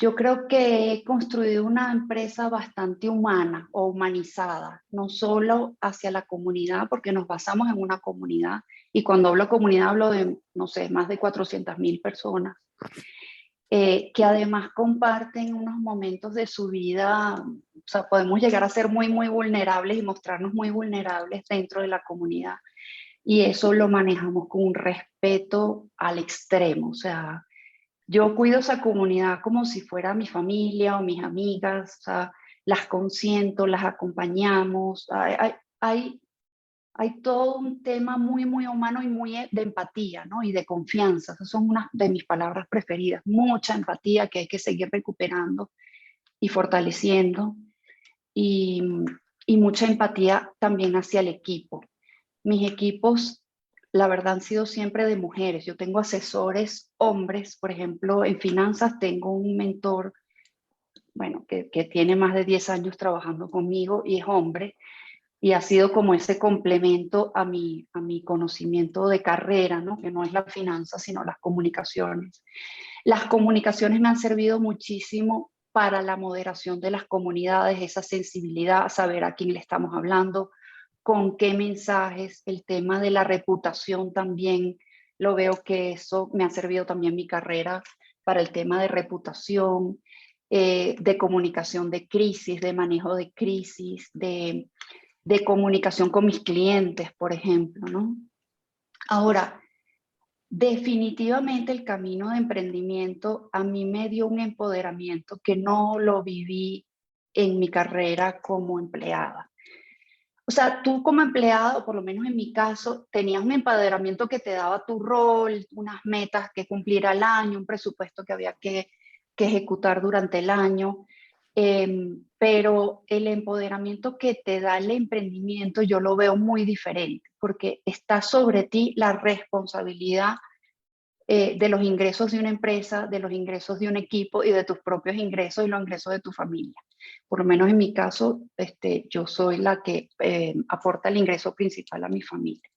yo creo que he construido una empresa bastante humana o humanizada, no solo hacia la comunidad, porque nos basamos en una comunidad, y cuando hablo comunidad hablo de, no sé, más de 400.000 personas, que además comparten unos momentos de su vida. O sea, podemos llegar a ser muy, muy vulnerables y mostrarnos muy vulnerables dentro de la comunidad, y eso lo manejamos con un respeto al extremo. O sea, yo cuido esa comunidad como si fuera mi familia o mis amigas. O sea, las consiento, las acompañamos. Hay todo un tema muy, muy humano y muy de empatía, ¿no? Y de confianza. Esas son unas de mis palabras preferidas. Mucha empatía que hay que seguir recuperando y fortaleciendo. y, y mucha empatía también hacia el equipo. Mis equipos, la verdad, han sido siempre de mujeres. Yo tengo asesores hombres, por ejemplo, en finanzas tengo un mentor, bueno, que tiene más de 10 años trabajando conmigo y es hombre, y ha sido como ese complemento a mi conocimiento de carrera, ¿no? Que no es la finanza, sino las comunicaciones. Las comunicaciones me han servido muchísimo para la moderación de las comunidades, esa sensibilidad, saber a quién le estamos hablando, con qué mensajes, el tema de la reputación también, lo veo que eso me ha servido también mi carrera para el tema de reputación, de comunicación de crisis, de manejo de crisis, de comunicación con mis clientes, por ejemplo, ¿no? Ahora, definitivamente el camino de emprendimiento a mí me dio un empoderamiento que no lo viví en mi carrera como empleada. O sea, tú como empleado, por lo menos en mi caso, tenías un empoderamiento que te daba tu rol, unas metas que cumplir al año, un presupuesto que había que ejecutar durante el año. Pero el empoderamiento que te da el emprendimiento yo lo veo muy diferente, porque está sobre ti la responsabilidad de los ingresos de una empresa, de los ingresos de un equipo y de tus propios ingresos y los ingresos de tu familia. Por lo menos en mi caso, yo soy la que aporta el ingreso principal a mi familia,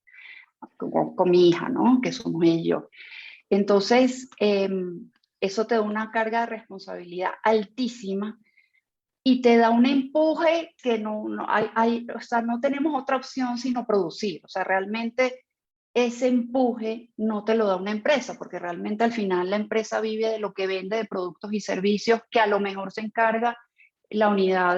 con mi hija, ¿no? Que somos ella y yo. Entonces, eso te da una carga de responsabilidad altísima y te da un empuje que o sea, no tenemos otra opción sino producir. O sea, realmente ese empuje no te lo da una empresa, porque realmente al final la empresa vive de lo que vende de productos y servicios que a lo mejor se encarga la unidad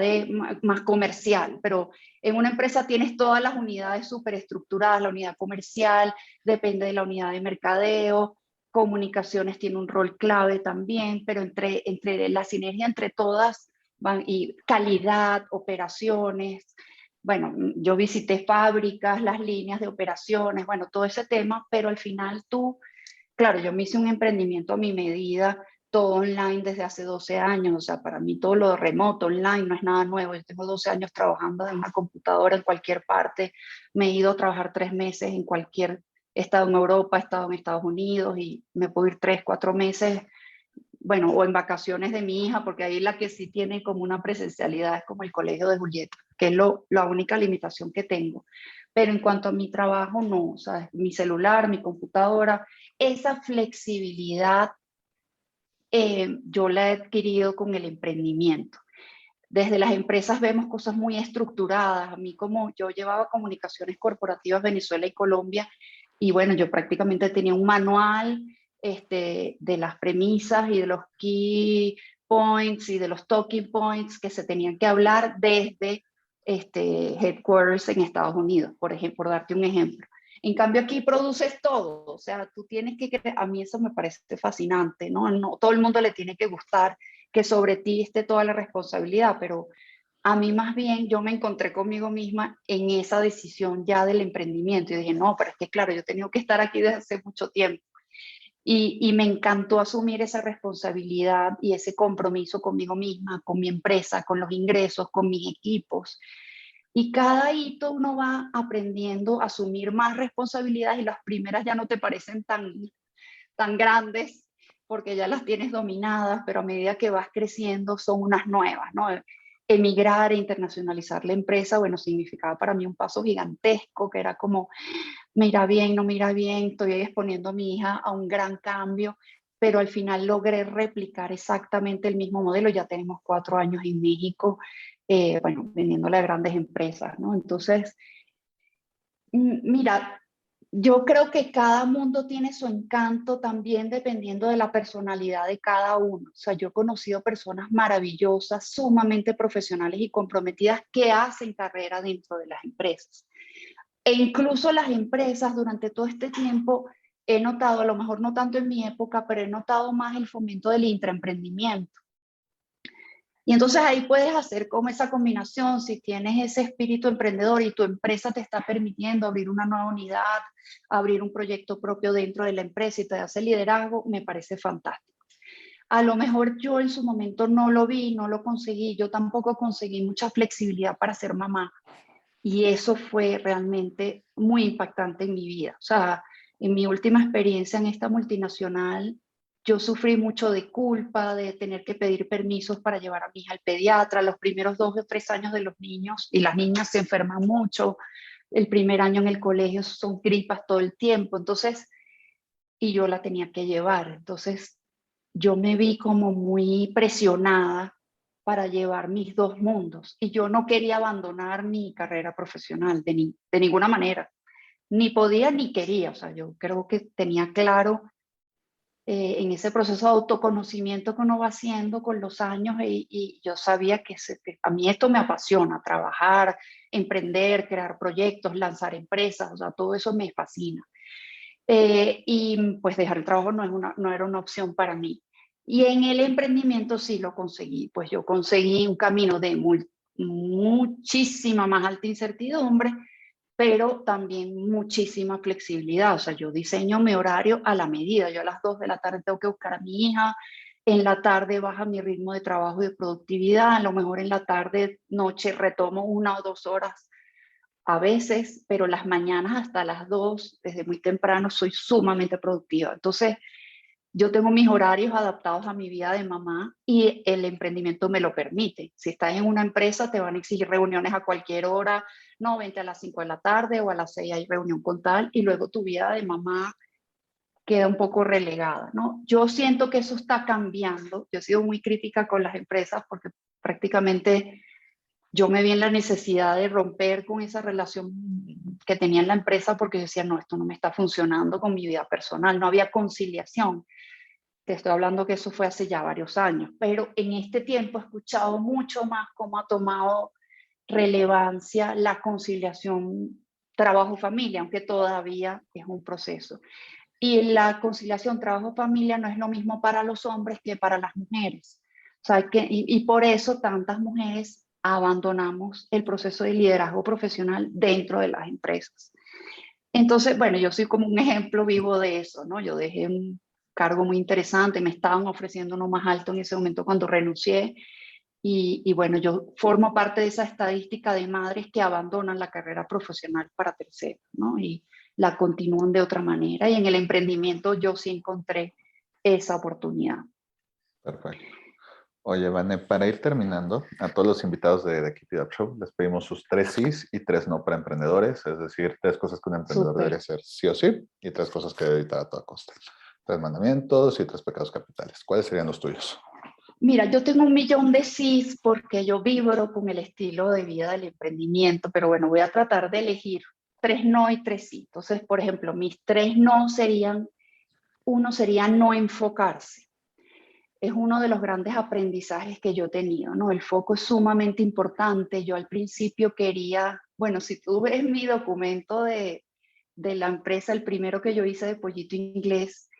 más comercial, pero en una empresa tienes todas las unidades superestructuradas, la unidad comercial depende de la unidad de mercadeo, comunicaciones tiene un rol clave también, pero entre la sinergia entre todas y calidad, operaciones. Bueno, yo visité fábricas, las líneas de operaciones, bueno, todo ese tema, pero al final claro, yo me hice un emprendimiento a mi medida, todo online desde hace 12 años, o sea, para mí todo lo remoto, online, no es nada nuevo. Yo tengo 12 años trabajando en una computadora en cualquier parte, me he ido a trabajar 3 meses en cualquier estado en Europa, he estado en Estados Unidos y me puedo ir 3, 4 meses, bueno, o en vacaciones de mi hija, porque ahí la que sí tiene como una presencialidad es como el colegio de Julieta, que es la única limitación que tengo. Pero en cuanto a mi trabajo, no, o sea, mi celular, mi computadora, esa flexibilidad yo la he adquirido con el emprendimiento. Desde las empresas vemos cosas muy estructuradas. A mí, como yo llevaba comunicaciones corporativas Venezuela y Colombia, y bueno, yo prácticamente tenía un manual de las premisas y de los key points y de los talking points que se tenían que hablar desde headquarters en Estados Unidos, por ejemplo, por darte un ejemplo. En cambio aquí produces todo, o sea, tú tienes que, a mí eso me parece fascinante, ¿no? No todo el mundo le tiene que gustar que sobre ti esté toda la responsabilidad, pero a mí más bien yo me encontré conmigo misma en esa decisión ya del emprendimiento y dije, no, pero es que claro, yo he tenido que estar aquí desde hace mucho tiempo y me encantó asumir esa responsabilidad y ese compromiso conmigo misma, con mi empresa, con los ingresos, con mis equipos. Y cada hito uno va aprendiendo a asumir más responsabilidades y las primeras ya no te parecen tan grandes porque ya las tienes dominadas, pero a medida que vas creciendo son unas nuevas, ¿no? Emigrar e internacionalizar la empresa, bueno, significaba para mí un paso gigantesco, que era como, me irá bien, no me irá bien, estoy exponiendo a mi hija a un gran cambio, pero al final logré replicar exactamente el mismo modelo. Ya tenemos 4 años en México, bueno, vendiéndole a grandes empresas, ¿no? Entonces, mira, yo creo que cada mundo tiene su encanto también dependiendo de la personalidad de cada uno. O sea, yo he conocido personas maravillosas, sumamente profesionales y comprometidas que hacen carrera dentro de las empresas. E incluso las empresas durante todo este tiempo he notado, a lo mejor no tanto en mi época, pero he notado más el fomento del intraemprendimiento. Y entonces ahí puedes hacer como esa combinación, si tienes ese espíritu emprendedor y tu empresa te está permitiendo abrir una nueva unidad, abrir un proyecto propio dentro de la empresa y te da ese liderazgo, me parece fantástico. A lo mejor yo en su momento no lo vi, no lo conseguí, yo tampoco conseguí mucha flexibilidad para ser mamá. Y eso fue realmente muy impactante en mi vida. O sea, en mi última experiencia en esta multinacional, yo sufrí mucho de culpa, de tener que pedir permisos para llevar a mi hija al pediatra. Los primeros 2 o 3 años de los niños y las niñas se enferman mucho. El primer año en el colegio son gripas todo el tiempo. Entonces, y yo la tenía que llevar. Entonces, yo me vi como muy presionada para llevar mis dos mundos y yo no quería abandonar mi carrera profesional de ninguna manera, ni podía ni quería, o sea, yo creo que tenía claro en ese proceso de autoconocimiento que uno va haciendo con los años y yo sabía que a mí esto me apasiona, trabajar, emprender, crear proyectos, lanzar empresas, o sea, todo eso me fascina. Y pues dejar el trabajo no era una opción para mí. Y en el emprendimiento sí lo conseguí, pues yo conseguí un camino de muchísima más alta incertidumbre, pero también muchísima flexibilidad. O sea, yo diseño mi horario a la medida. Yo a las 2 de la tarde tengo que buscar a mi hija, en la tarde baja mi ritmo de trabajo y de productividad, a lo mejor en la tarde, noche retomo 1 o 2 horas a veces, pero las mañanas hasta las 2, desde muy temprano, soy sumamente productiva. Entonces, yo tengo mis horarios adaptados a mi vida de mamá y el emprendimiento me lo permite. Si estás en una empresa, te van a exigir reuniones a cualquier hora, no, vente a las 5 de la tarde o a las 6 hay reunión con tal, y luego tu vida de mamá queda un poco relegada, ¿no? Yo siento que eso está cambiando. Yo he sido muy crítica con las empresas porque prácticamente yo me vi en la necesidad de romper con esa relación que tenía en la empresa porque yo decía, no, esto no me está funcionando con mi vida personal, no había conciliación. Te estoy hablando que eso fue hace ya varios años, pero en este tiempo he escuchado mucho más cómo ha tomado relevancia la conciliación trabajo-familia, aunque todavía es un proceso. Y la conciliación trabajo-familia no es lo mismo para los hombres que para las mujeres. O sea, y por eso tantas mujeres abandonamos el proceso de liderazgo profesional dentro de las empresas. Entonces, bueno, yo soy como un ejemplo vivo de eso, ¿no? Yo dejé un cargo muy interesante, me estaban ofreciendo uno más alto en ese momento cuando renuncié y bueno, yo formo parte de esa estadística de madres que abandonan la carrera profesional para terceros, ¿no? Y la continúan de otra manera. Y en el emprendimiento yo sí encontré esa oportunidad. Perfecto. Oye, Vane, para ir terminando, a todos los invitados de Keep It Up Show les pedimos sus 3 sís y 3 no para emprendedores, es decir, 3 cosas que un emprendedor Súper. debería hacer sí o sí y 3 cosas que debe evitar a toda costa. 3 mandamientos y 3 pecados capitales. ¿Cuáles serían los tuyos? Mira, yo tengo 1.000.000 de sís porque yo vibro con el estilo de vida del emprendimiento, pero bueno, voy a tratar de elegir 3 no y 3 sí. Entonces, por ejemplo, mis 3 no serían, uno sería no enfocarse. Es uno de los grandes aprendizajes que yo he tenido, ¿no? El foco es sumamente importante. Yo al principio quería, bueno, si tú ves mi documento de la empresa, el primero que yo hice de Pollito Inglés,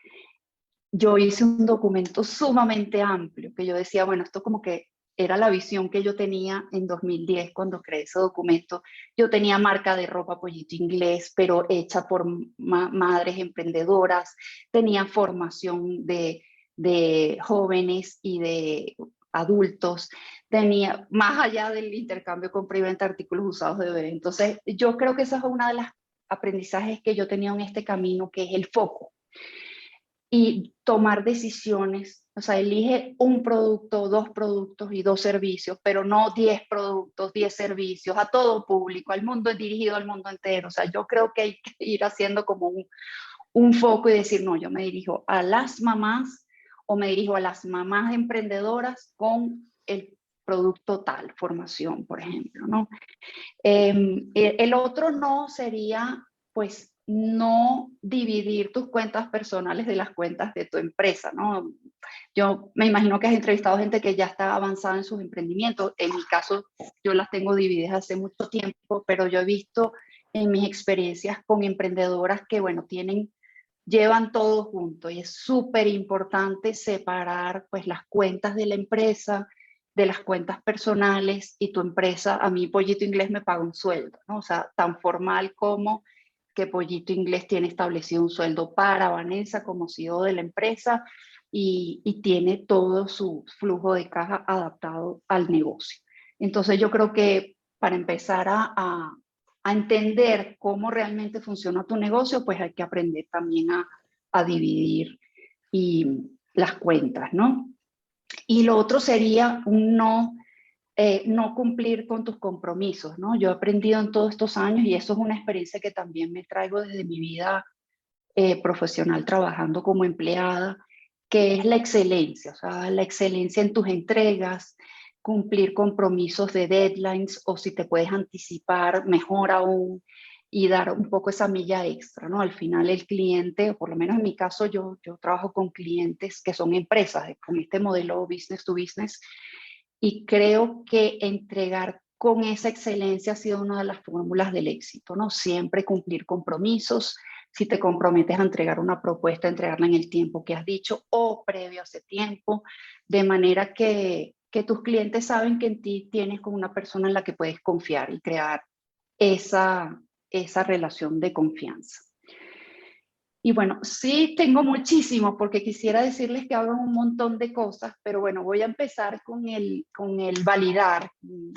yo hice un documento sumamente amplio, que yo decía, bueno, esto como que era la visión que yo tenía en 2010 cuando creé ese documento. Yo tenía marca de ropa Pollito Inglés, pero hecha por madres emprendedoras, tenía formación de jóvenes y de adultos, tenía más allá del intercambio compra y venta de artículos usados de bebé. Entonces, yo creo que esa es una de las aprendizajes que yo tenía en este camino, que es el foco y tomar decisiones. O sea, elige un producto, 2 productos y 2 servicios, pero no 10 productos, 10 servicios, a todo público, al mundo dirigido al mundo entero. O sea, yo creo que hay que ir haciendo como un foco y decir, no, yo me dirijo a las mamás o me dirijo a las mamás emprendedoras con el producto tal, formación, por ejemplo, ¿no? El otro no sería, pues, no dividir tus cuentas personales de las cuentas de tu empresa, ¿no? Yo me imagino que has entrevistado gente que ya está avanzada en sus emprendimientos. En mi caso, yo las tengo divididas hace mucho tiempo, pero yo he visto en mis experiencias con emprendedoras que, bueno, llevan todo junto y es súper importante separar, pues, las cuentas de la empresa de las cuentas personales y tu empresa. A mí Pollito Inglés me paga un sueldo, ¿no? O sea, tan formal como que Pollito Inglés tiene establecido un sueldo para Vanessa como CEO de la empresa y tiene todo su flujo de caja adaptado al negocio. Entonces yo creo que para empezar a entender cómo realmente funciona tu negocio, pues hay que aprender también a dividir las cuentas, ¿no? Y lo otro sería un no cumplir con tus compromisos, ¿no? Yo he aprendido en todos estos años y eso es una experiencia que también me traigo desde mi vida profesional trabajando como empleada, que es la excelencia, o sea, la excelencia en tus entregas, cumplir compromisos de deadlines o si te puedes anticipar, mejor aún, y dar un poco esa milla extra, ¿no? Al final el cliente, o por lo menos en mi caso, yo trabajo con clientes que son empresas, con este modelo business to business, y creo que entregar con esa excelencia ha sido una de las fórmulas del éxito, ¿no? Siempre cumplir compromisos. Si te comprometes a entregar una propuesta, entregarla en el tiempo que has dicho o previo a ese tiempo, de manera que tus clientes saben que en ti tienes como una persona en la que puedes confiar y crear esa relación de confianza. Y bueno, sí tengo muchísimo porque quisiera decirles que hagan un montón de cosas, pero bueno, voy a empezar con el validar.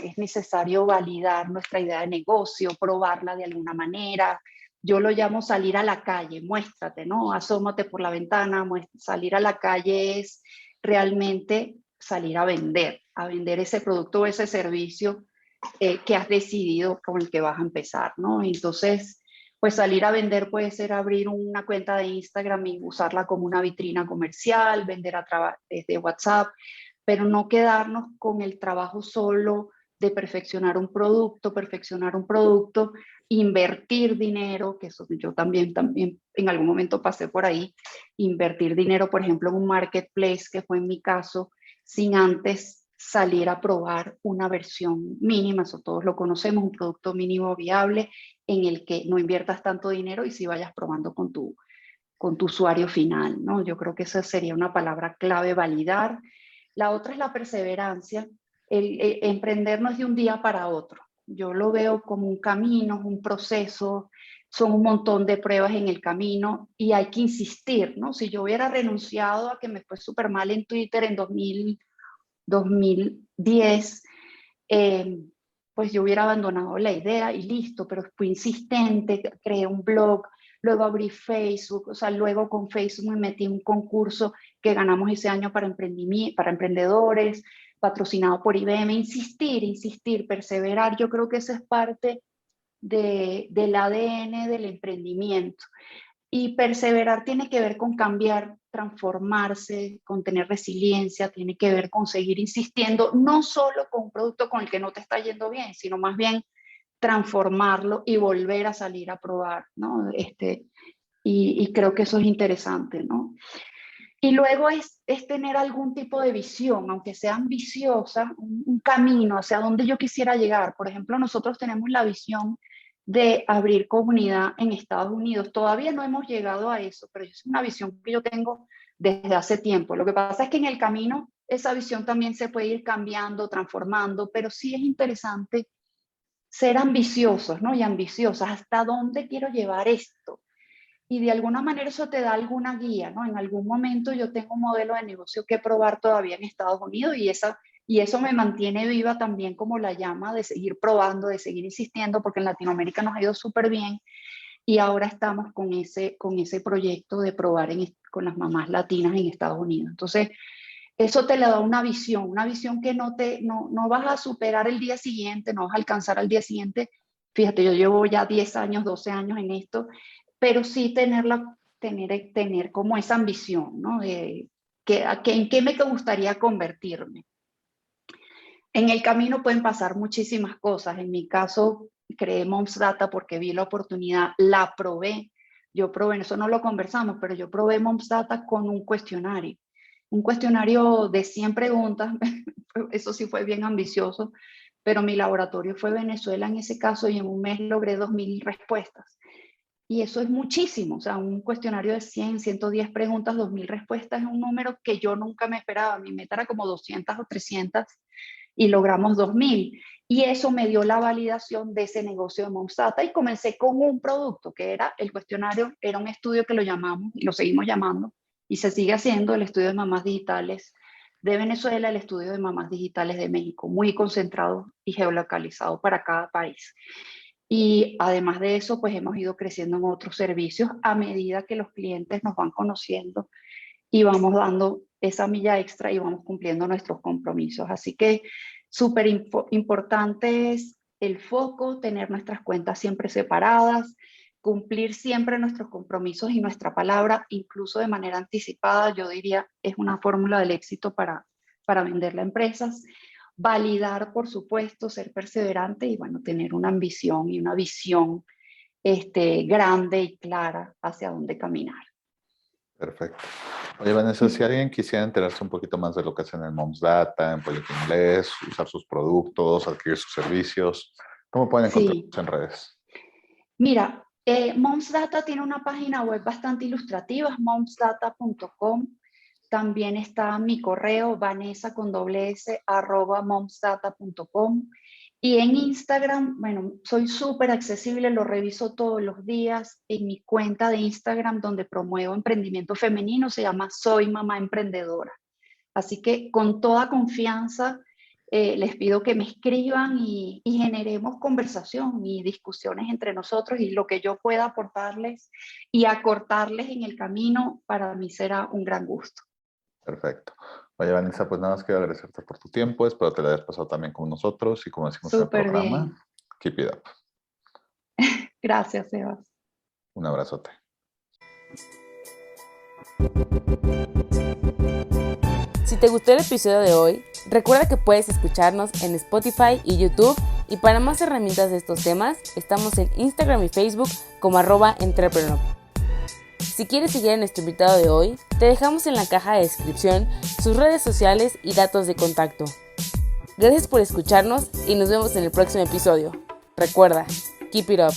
Es necesario validar nuestra idea de negocio, probarla de alguna manera. Yo lo llamo salir a la calle, muéstrate, ¿no? Asómate por la ventana, salir a la calle es realmente salir a vender ese producto o ese servicio que has decidido con el que vas a empezar, ¿no? Entonces, pues salir a vender puede ser abrir una cuenta de Instagram y usarla como una vitrina comercial, vender desde WhatsApp, pero no quedarnos con el trabajo solo de perfeccionar un producto, invertir dinero, que eso yo también en algún momento pasé por ahí, invertir dinero, por ejemplo, en un marketplace, que fue en mi caso, sin antes salir a probar una versión mínima, eso todos lo conocemos, un producto mínimo viable en el que no inviertas tanto dinero y si vayas probando con tu usuario final, ¿no? Yo creo que esa sería una palabra clave, validar. La otra es la perseverancia. El emprender no es de un día para otro. Yo lo veo como un camino, un proceso, son un montón de pruebas en el camino y hay que insistir, ¿no? Si yo hubiera renunciado a que me fue súper mal en Twitter en 2010, pues yo hubiera abandonado la idea y listo, pero fui insistente, creé un blog, luego abrí Facebook, o sea, luego con Facebook me metí en un concurso que ganamos ese año para emprendedores, patrocinado por IBM, insistir, perseverar, yo creo que eso es parte del ADN del emprendimiento. Y perseverar tiene que ver con cambiar, transformarse, con tener resiliencia, tiene que ver con seguir insistiendo, no solo con un producto con el que no te está yendo bien, sino más bien transformarlo y volver a salir a probar, ¿no? Y creo que eso es interesante, ¿no? Y luego es tener algún tipo de visión, aunque sea ambiciosa, un camino hacia donde yo quisiera llegar. Por ejemplo, nosotros tenemos la visión de abrir comunidad en Estados Unidos. Todavía no hemos llegado a eso, pero es una visión que yo tengo desde hace tiempo. Lo que pasa es que en el camino esa visión también se puede ir cambiando, transformando, pero sí es interesante ser ambiciosos, ¿no? Y ambiciosas. ¿Hasta dónde quiero llevar esto? Y de alguna manera eso te da alguna guía, ¿no? En algún momento yo tengo un modelo de negocio que probar todavía en Estados Unidos y eso me mantiene viva también como la llama de seguir probando, de seguir insistiendo, porque en Latinoamérica nos ha ido súper bien y ahora estamos con ese proyecto de probar con las mamás latinas en Estados Unidos. Entonces, eso te le da una visión que no vas a superar el día siguiente, no vas a alcanzar al día siguiente. Fíjate, yo llevo ya 10 años, 12 años en esto, pero sí tener como esa ambición, ¿no? De en qué me gustaría convertirme. En el camino pueden pasar muchísimas cosas. En mi caso, creé Moms Data porque vi la oportunidad, la probé. Yo probé, eso no lo conversamos, pero yo probé Moms Data con un cuestionario de 100 preguntas. Eso sí fue bien ambicioso, pero mi laboratorio fue Venezuela en ese caso y en un mes logré 2000 respuestas. Y eso es muchísimo, o sea, un cuestionario de 100, 110 preguntas, 2000 respuestas es un número que yo nunca me esperaba. Mi meta era como 200 o 300 y logramos 2000. Y eso me dio la validación de ese negocio de Moms Data y comencé con un producto que era el cuestionario, era un estudio que lo llamamos y lo seguimos llamando y se sigue haciendo el estudio de mamás digitales de Venezuela, el estudio de mamás digitales de México, muy concentrado y geolocalizado para cada país. Y además de eso, pues hemos ido creciendo en otros servicios a medida que los clientes nos van conociendo y vamos dando esa milla extra y vamos cumpliendo nuestros compromisos. Así que súper importante es el foco, tener nuestras cuentas siempre separadas, cumplir siempre nuestros compromisos y nuestra palabra, incluso de manera anticipada, yo diría, es una fórmula del éxito para venderle a empresas. Validar, por supuesto, ser perseverante y, bueno, tener una ambición y una visión grande y clara hacia dónde caminar. Perfecto. Oye, Vanessa, si alguien quisiera enterarse un poquito más de lo que hacen en Moms Data, en Pollito Inglés, usar sus productos, adquirir sus servicios, ¿cómo pueden encontrarlos en redes? Mira, Moms Data tiene una página web bastante ilustrativa, momsdata.com. También está mi correo, vanessa@momsdata.com. Y en Instagram, bueno, soy súper accesible, lo reviso todos los días en mi cuenta de Instagram donde promuevo emprendimiento femenino, se llama Soy Mamá Emprendedora. Así que con toda confianza les pido que me escriban y generemos conversación y discusiones entre nosotros, y lo que yo pueda aportarles y acortarles en el camino, para mí será un gran gusto. Perfecto. Oye, Vanessa, pues nada más quiero agradecerte por tu tiempo. Espero te lo hayas pasado también con nosotros y como decimos en el programa, bien. keep it up. Gracias, Sebas. Un abrazote. Si te gustó el episodio de hoy, recuerda que puedes escucharnos en Spotify y YouTube, y para más herramientas de estos temas, estamos en Instagram y Facebook como @entrepreneur. Si quieres seguir a nuestro invitado de hoy, te dejamos en la caja de descripción sus redes sociales y datos de contacto. Gracias por escucharnos y nos vemos en el próximo episodio. Recuerda, keep it up.